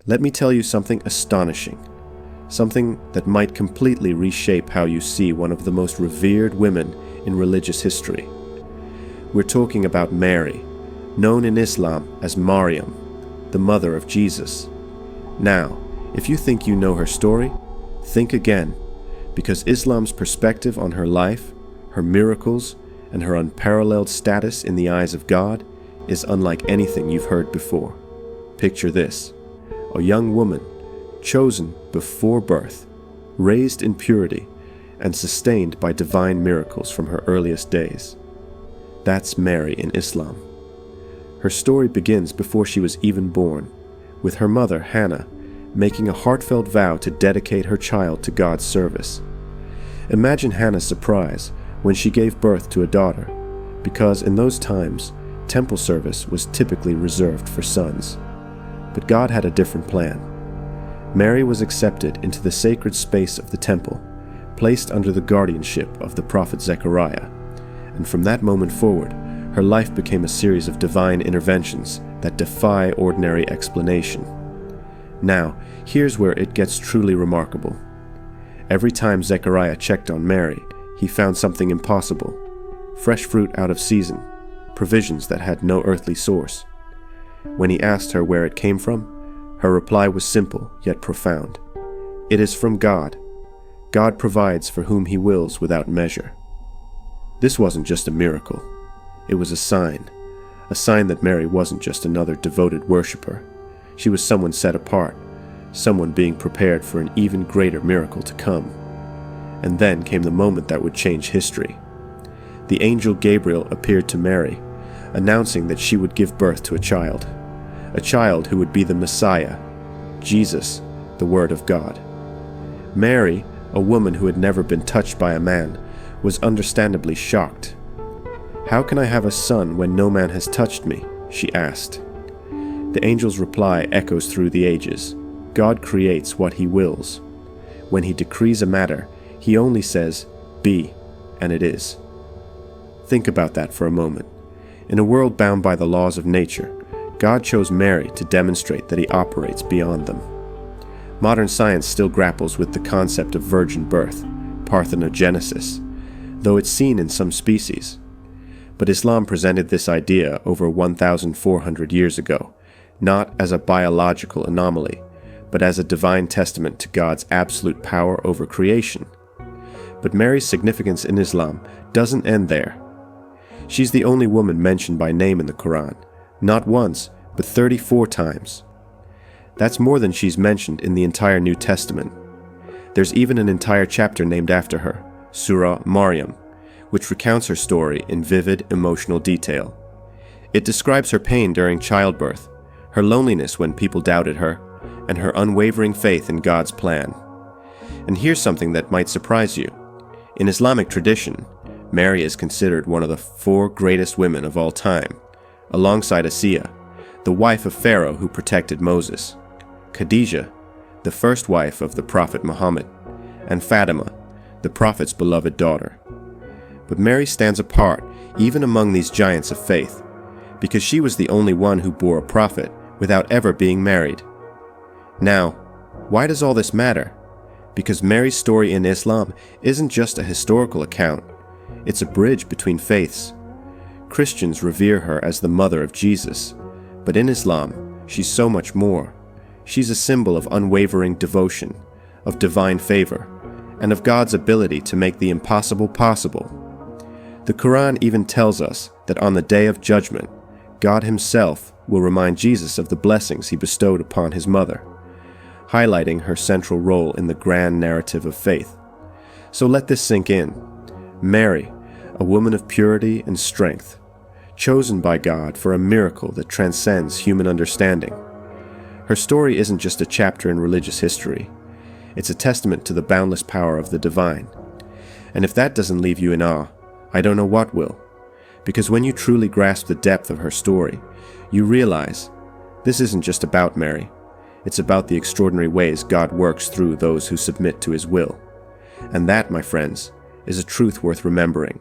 let me tell you something astonishing, something that might completely reshape how you see one of the most revered women in religious history. We're talking about Mary, known in Islam as Maryam, the mother of Jesus. Now, if you think you know her story, think again, because Islam's perspective on her life, her miracles, and her unparalleled status in the eyes of God is unlike anything you've heard before. Picture this: a young woman, chosen before birth, raised in purity, and sustained by divine miracles from her earliest days. That's Mary in Islam. Her story begins before she was even born, with her mother, Hannah, making a heartfelt vow to dedicate her child to God's service. Imagine Hannah's surprise when she gave birth to a daughter, because in those times, temple service was typically reserved for sons. But God had a different plan. Mary was accepted into the sacred space of the temple, placed under the guardianship of the prophet Zechariah, and from that moment forward, her life became a series of divine interventions that defy ordinary explanation. Now, here's where it gets truly remarkable. Every time Zechariah checked on Mary, he found something impossible: fresh fruit out of season, provisions that had no earthly source. When he asked her where it came from, her reply was simple yet profound. It is from God. God provides for whom he wills without measure. This wasn't just a miracle. It was a sign that Mary wasn't just another devoted worshiper. She was someone set apart, someone being prepared for an even greater miracle to come. And then came the moment that would change history. The angel Gabriel appeared to Mary, announcing that she would give birth to a child who would be the Messiah, Jesus, the Word of God. Mary, a woman who had never been touched by a man, was understandably shocked. "How can I have a son when no man has touched me?" she asked. The angel's reply echoes through the ages. God creates what he wills. When he decrees a matter, he only says, "Be," and it is. Think about that for a moment. In a world bound by the laws of nature, God chose Mary to demonstrate that he operates beyond them. Modern science still grapples with the concept of virgin birth, parthenogenesis, though it's seen in some species. But Islam presented this idea over 1,400 years ago, not as a biological anomaly, but as a divine testament to God's absolute power over creation. But Mary's significance in Islam doesn't end there. She's the only woman mentioned by name in the Quran, not once, but 34 times. That's more than she's mentioned in the entire New Testament. There's even an entire chapter named after her, Surah Maryam, which recounts her story in vivid emotional detail. It describes her pain during childbirth, her loneliness when people doubted her, and her unwavering faith in God's plan. And here's something that might surprise you. In Islamic tradition, Mary is considered one of the 4 greatest women of all time, alongside Asiya, the wife of Pharaoh who protected Moses, Khadijah, the first wife of the Prophet Muhammad, and Fatima, the Prophet's beloved daughter. But Mary stands apart even among these giants of faith, because she was the only one who bore a prophet without ever being married. Now, why does all this matter? Because Mary's story in Islam isn't just a historical account, it's a bridge between faiths. Christians revere her as the mother of Jesus, but in Islam, she's so much more. She's a symbol of unwavering devotion, of divine favor, and of God's ability to make the impossible possible. The Quran even tells us that on the day of judgment, God himself will remind Jesus of the blessings he bestowed upon his mother, highlighting her central role in the grand narrative of faith. So let this sink in. Mary, a woman of purity and strength, chosen by God for a miracle that transcends human understanding. Her story isn't just a chapter in religious history. It's a testament to the boundless power of the divine. And if that doesn't leave you in awe, I don't know what will. Because when you truly grasp the depth of her story, you realize this isn't just about Mary. It's about the extraordinary ways God works through those who submit to his will. And that, my friends, is a truth worth remembering.